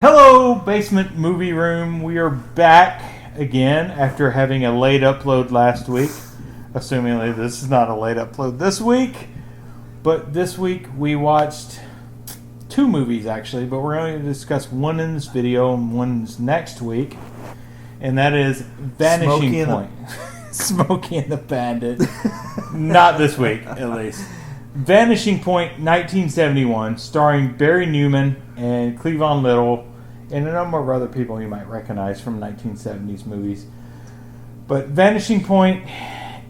Hello, Basement Movie Room. We are back again after having a late upload last week. Assumingly this is not a late upload this week. But this week we watched two movies actually, but we're going to discuss one in this video and one next week. And that is Vanishing Point. Smokey and the Bandit. Not this week, at least. Vanishing Point, 1971, starring Barry Newman and Cleavon Little, and a number of other people you might recognize from 1970s movies. But Vanishing Point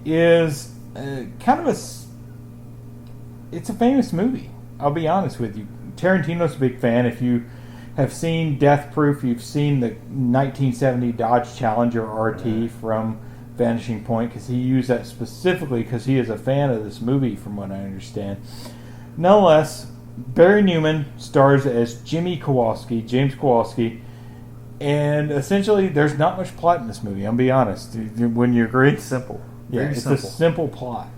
is it's a famous movie. I'll be honest with you. Tarantino's a big fan. If you have seen Death Proof, you've seen the 1970 Dodge Challenger RT from Vanishing Point, because he used that specifically because he is a fan of this movie, from what I understand. Nonetheless, Barry Newman stars as James Kowalski, and essentially there's not much plot in this movie. I'll be honest. Wouldn't you agree? Simple. Yeah, it's simple. A simple plot.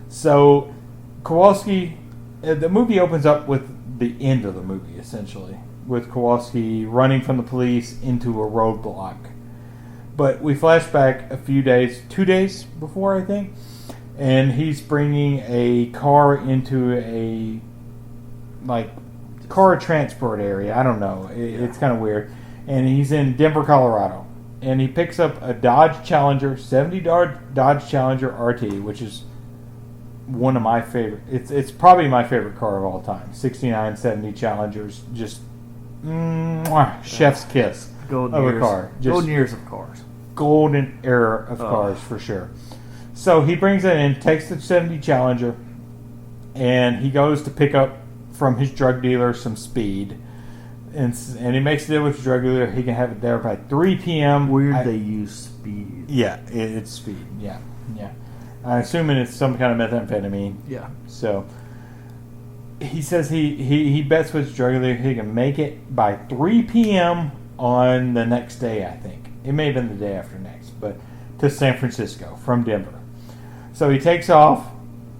So Kowalski, the movie opens up with the end of the movie, essentially, with Kowalski running from the police into a roadblock. But we flash back a few days, 2 days before, I think, and he's bringing a car into a car transport area. I don't know. It's kind of weird. And he's in Denver, Colorado. And he picks up a Dodge Challenger, 70 Dodge Challenger RT, which is one of my favorite. It's probably my favorite car of all time. 69, 70 Challengers, just chef's kiss Golden of years. a car. Just golden years of cars. Golden era of cars, for sure. So he brings it in, takes the 70 Challenger, and he goes to pick up from his drug dealer some speed. And he makes a deal with the drug dealer. He can have it there by 3 p.m. Weird they use speed. Yeah, it's speed. Yeah. I'm assuming it's some kind of methamphetamine. Yeah. So he says he bets with his drug dealer he can make it by 3 p.m. on the next day, I think. It may have been the day after next, but to San Francisco from Denver. So he takes off,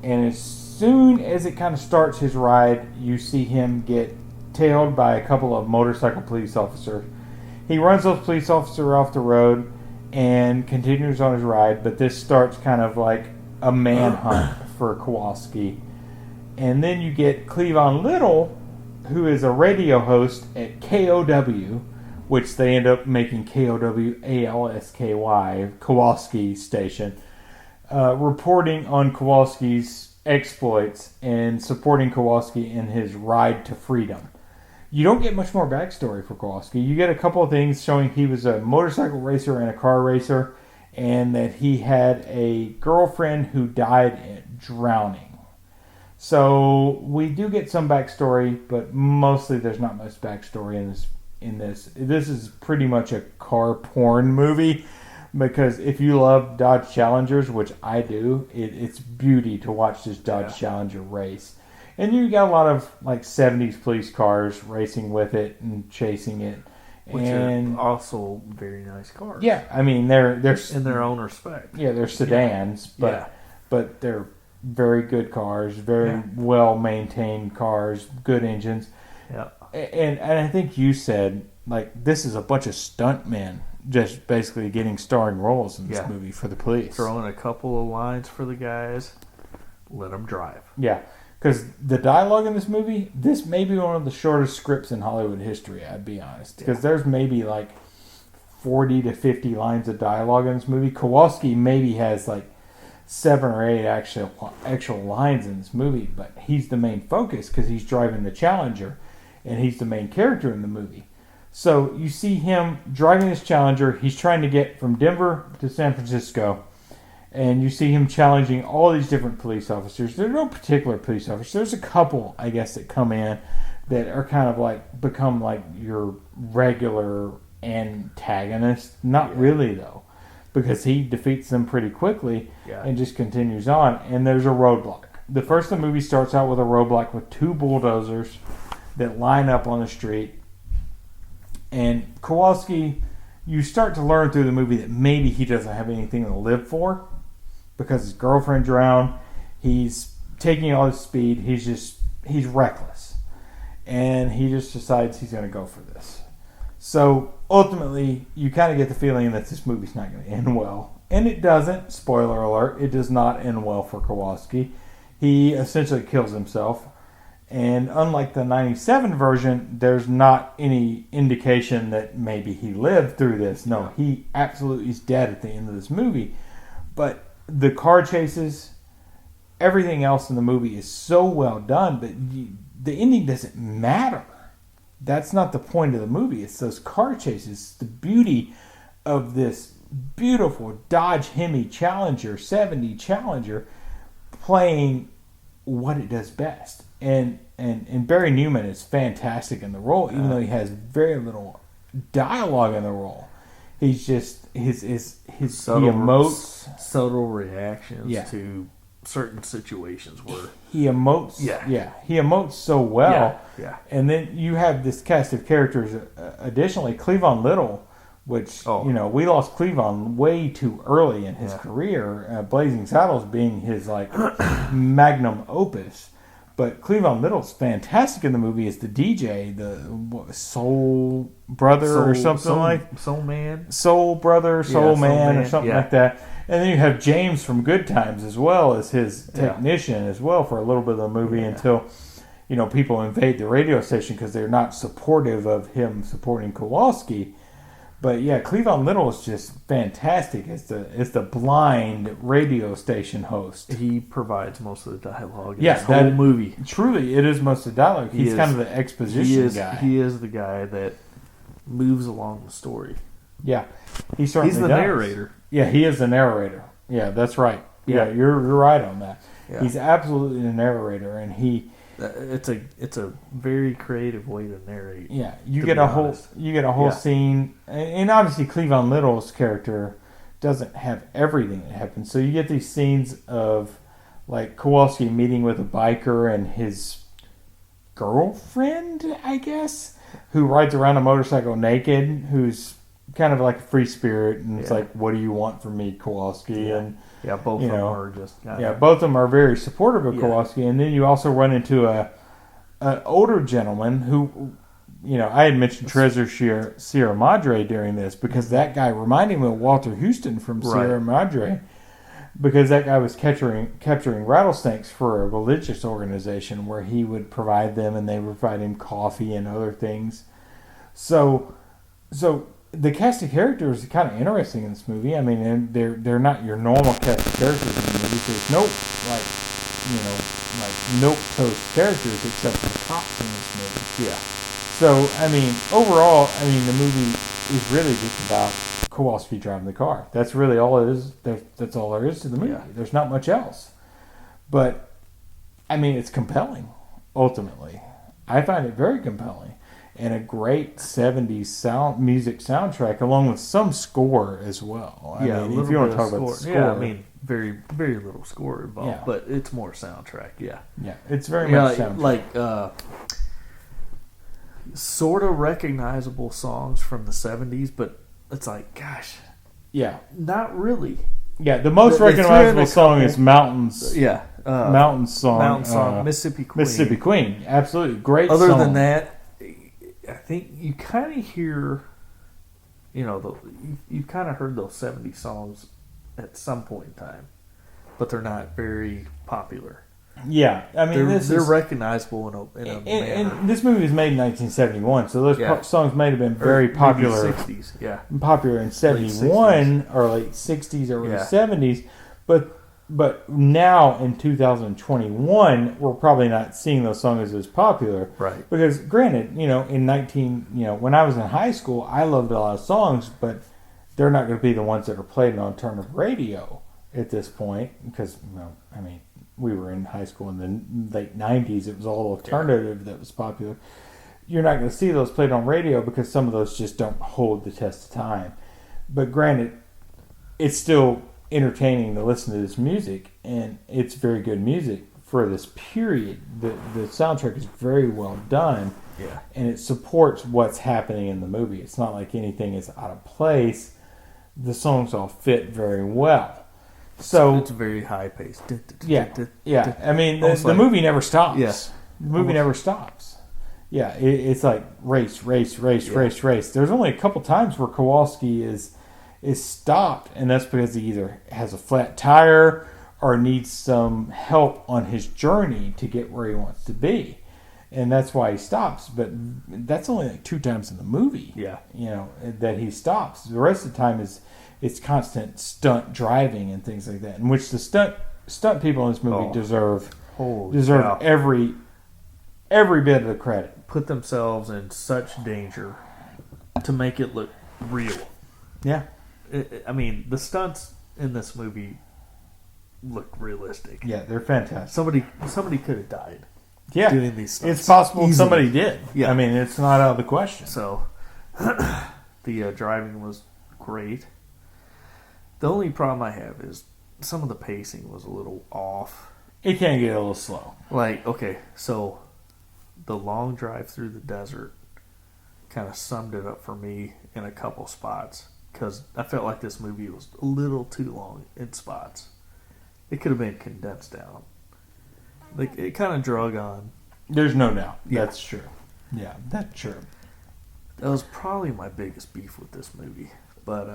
and as soon as it kind of starts his ride, you see him get tailed by a couple of motorcycle police officers. He runs those police officers off the road and continues on his ride, but this starts kind of like a manhunt for Kowalski. And then you get Cleavon Little, who is a radio host at KOW, which they end up making KOWALSKY, Kowalski Station, reporting on Kowalski's exploits and supporting Kowalski in his ride to freedom. You don't get much more backstory for Kowalski. You get a couple of things showing he was a motorcycle racer and a car racer, and that he had a girlfriend who died drowning. So we do get some backstory, but mostly there's not much backstory in this. This is pretty much a car porn movie, because if you love Dodge Challengers, which I do, it's beauty to watch this Dodge Challenger race. And you got a lot of 70s police cars racing with it and chasing it. Which are also very nice cars. Yeah, I mean they're in their own respect. Yeah, they're sedans, but they're very good cars, very well maintained cars, good engines. Yeah. And I think you said this is a bunch of stuntmen just basically getting starring roles in this movie for the police. Throwing a couple of lines for the guys, let them drive. Yeah, because the dialogue in this movie, this may be one of the shortest scripts in Hollywood history, I'd be honest. Because there's maybe 40 to 50 lines of dialogue in this movie. Kowalski maybe has 7 or 8 actual lines in this movie, but he's the main focus because he's driving the Challenger, and he's the main character in the movie. So you see him driving this Challenger. He's trying to get from Denver to San Francisco, and you see him challenging all these different police officers. There are no particular police officers. There's a couple, I guess, that come in that are kind of become your regular antagonist. Not really, though, because he defeats them pretty quickly and just continues on. And there's a roadblock. The first of the movie starts out with a roadblock with 2 bulldozers that line up on the street. And Kowalski, you start to learn through the movie that maybe he doesn't have anything to live for because his girlfriend drowned. He's taking all his speed. He's reckless. And he just decides he's going to go for this. So ultimately, you kind of get the feeling that this movie's not going to end well. And it doesn't. Spoiler alert, it does not end well for Kowalski. He essentially kills himself. And unlike the 97 version, there's not any indication that maybe he lived through this. No, he absolutely is dead at the end of this movie. But the car chases, everything else in the movie is so well done that the ending doesn't matter. That's not the point of the movie. It's those car chases. It's the beauty of this beautiful Dodge Hemi Challenger, 70 Challenger, playing what it does best. And Barry Newman is fantastic in the role, even though he has very little dialogue in the role. He's just his subtle, he emotes subtle reactions to certain situations where he emotes. He emotes so well. And then you have this cast of characters. Additionally, Cleavon Little, which we lost Cleavon way too early in his career. Blazing Saddles being his magnum opus. But Cleavon Little's fantastic in the movie as the DJ, the Soul Brother or something like Soul Man, Soul Brother, Soul Man or something like that. And then you have James from Good Times as well as his technician as well for a little bit of the movie until people invade the radio station because they're not supportive of him supporting Kowalski. But Cleavon Little is just fantastic as the blind radio station host. He provides most of the dialogue in this whole movie. Truly, it is most of the dialogue. He's kind of the exposition guy. He is the guy that moves along the story. Yeah, he certainly He's the narrator. Yeah, he is the narrator. Yeah, that's right. Yeah, you're right on that. Yeah. He's absolutely the narrator, and he. It's a very creative way to narrate. Yeah, you get a whole scene, and obviously Cleavon Little's character doesn't have everything that happens. So you get these scenes of Kowalski meeting with a biker and his girlfriend, I guess, who rides around a motorcycle naked, who's kind of like a free spirit, and it's like, what do you want from me, Kowalski? And both of them are just both of them are very supportive of Kowalski. And then you also run into an older gentleman who, I had mentioned Treasure Sierra Madre during this because that guy reminded me of Walter Houston from Sierra Madre, because that guy was capturing rattlesnakes for a religious organization where he would provide them and they would provide him coffee and other things. So the cast of characters is kind of interesting in this movie. I mean, they're not your normal cast of characters in the movie. There's no milquetoast characters except for the cops in this movie. Yeah. So I mean, overall, the movie is really just about Kowalski driving the car. That's really all it is. That's all there is to the movie. Yeah. There's not much else. But it's compelling. Ultimately, I find it very compelling. And a great 70s music soundtrack, along with some score as well. I mean, if you want to talk about the score. Yeah, very, very little score involved, but it's more soundtrack, Yeah, it's very much soundtrack. Sort of recognizable songs from the 70s, but it's like, gosh. Yeah. Not really. Yeah, the most recognizable song is Mountains. Yeah. Mountains song. Mississippi Queen. Mississippi Queen, absolutely. Great song. Other than that, I think you kind of hear, you've kind of heard those 70 songs at some point in time, but they're not very popular. Yeah, they're recognizable in a manner. And this movie was made in 1971, so those songs may have been very popular. 60s, popular in 71 or late 60s or early 70s, but now in 2021, we're probably not seeing those songs as popular. Right. Because granted, when I was in high school, I loved a lot of songs, but they're not going to be the ones that are played on alternative radio at this point. Because, we were in high school in the late 90s. It was all alternative that was popular. You're not going to see those played on radio because some of those just don't hold the test of time. But granted, it's still entertaining to listen to this music, and it's very good music for this period. The soundtrack is very well done, and it supports what's happening in the movie. It's not like anything is out of place. The songs all fit very well. So it's very high paced. The movie never stops. The movie never stops. Yeah, it's like race. There's only a couple times where Kowalski is stopped, and that's because he either has a flat tire or needs some help on his journey to get where he wants to be. And that's why he stops. But that's only like 2 times in the movie. Yeah. That he stops. The rest of the time it's constant stunt driving and things like that, in which the stunt people in this movie deserve every bit of the credit. Put themselves in such danger to make it look real. Yeah. I mean, the stunts in this movie look realistic. Yeah, they're fantastic. Somebody could have died. Yeah, doing these stunts. It's possible Easily. Somebody did. Yeah, I mean, it's not out of the question. So, the driving was great. The only problem I have is some of the pacing was a little off. It can get a little slow. Like, okay, so the long drive through the desert kind of summed it up for me in a couple spots, because I felt like this movie was a little too long in spots. It could have been condensed down. Like, it kind of drug on. There's no doubt. Yeah. That's true. Yeah, that's true. That was probably my biggest beef with this movie. But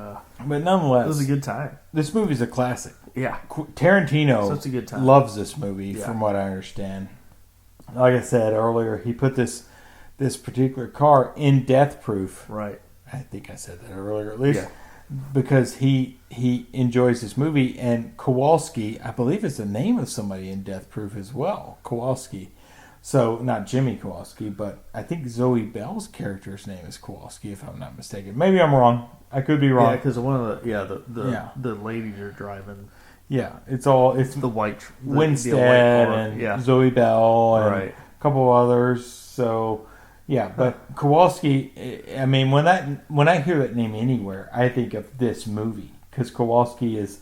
nonetheless, it was a good time. This movie's a classic. Yeah. Tarantino Such a good time. Loves this movie, from what I understand. Like I said earlier, he put this particular car in death proof. Right. I think I said that earlier, at least. Yeah. Because he enjoys this movie, and Kowalski, I believe, is the name of somebody in Death Proof as well. Kowalski. So, not Jimmy Kowalski, but I think Zoe Bell's character's name is Kowalski, if I'm not mistaken. Maybe I'm wrong. I could be wrong. Yeah, because one of the ladies are driving. Yeah, it's the white Winstead and Zoe Bell and a couple others. So, yeah, but Kowalski. I mean, when I hear that name anywhere, I think of this movie, because Kowalski is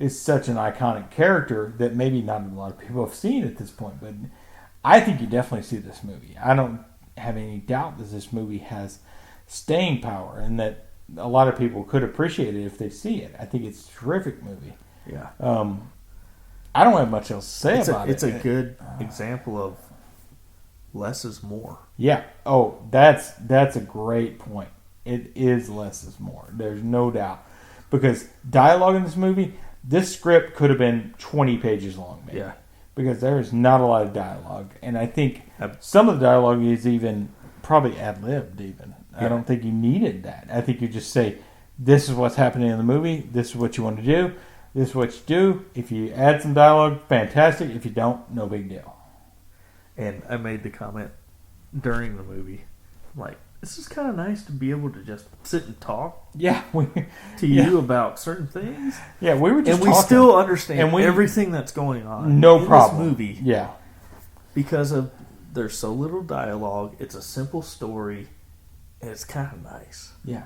such an iconic character that maybe not a lot of people have seen at this point, but I think you definitely see this movie. I don't have any doubt that this movie has staying power, and that a lot of people could appreciate it if they see it. I think it's a terrific movie. Yeah. I don't have much else to say about it. It's a good example of less is more. Yeah. Oh, that's a great point. It is less is more. There's no doubt. Because dialogue in this movie, this script could have been 20 pages long, maybe. Yeah. Because there is not a lot of dialogue. And I think some of the dialogue is even probably ad-libbed even. Yeah. I don't think you needed that. I think you just say, this is what's happening in the movie. This is what you want to do. This is what you do. If you add some dialogue, fantastic. If you don't, no big deal. And I made the comment during the movie, like, this is kind of nice to be able to just sit and talk to you about certain things. Yeah, we were just talking. We still understand everything that's going on in this movie. Yeah. Because there's so little dialogue, it's a simple story, and it's kind of nice. Yeah.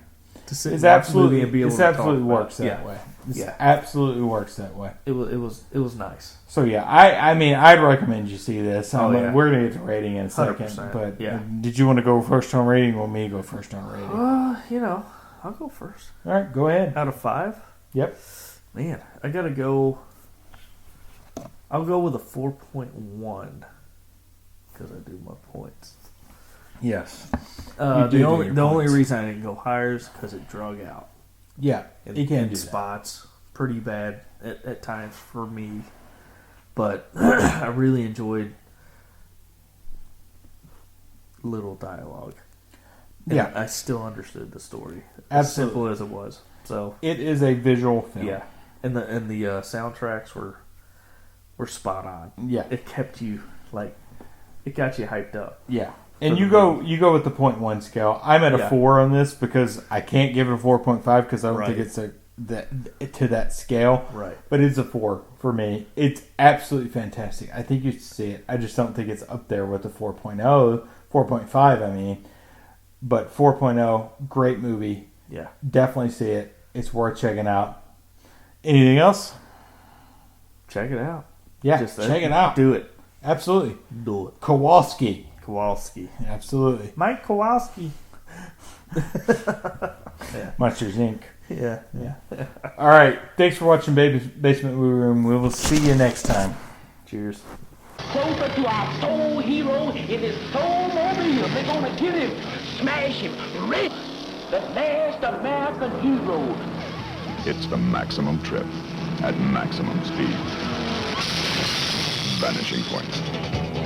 To sit and watch the movie and be able to talk about it. Absolutely works that way. It was nice. So yeah, I mean, I'd recommend you see this. We're gonna get to rating in a second, 100%, but did you want to go first on rating, or want me to go first on rating? I'll go first. All right, go ahead. Out of 5? Yep. Man, I gotta go. I'll go with a 4.1 because I do my points. Yes. The only reason I didn't go higher is because it drug out. Yeah, it can do spots. That. Pretty bad at times for me, but I really enjoyed little dialogue. And I still understood the story. As simple as it was. So it is a visual film. Yeah, and the soundtracks were spot on. Yeah, it kept you it got you hyped up. Yeah. And you go with the 0.1 scale. I'm at a 4 on this because I can't give it a 4.5 because I don't think it's to that scale. Right. But it's a 4 for me. It's absolutely fantastic. I think you should see it. I just don't think it's up there with the 4.0, 4.5 I mean. But 4.0, great movie. Yeah. Definitely see it. It's worth checking out. Anything else? Check it out. Yeah, check it out. Do it. Absolutely. Do it. Kowalski. Absolutely. Mike Kowalski. Monsters Inc. Yeah. All right. Thanks for watching Basement Movie Room. We will see you next time. Cheers. Closer to our soul hero in his soul mobile. him. They're gonna kill him, smash him, rape the last American hero. It's the maximum trip at maximum speed. Vanishing Point.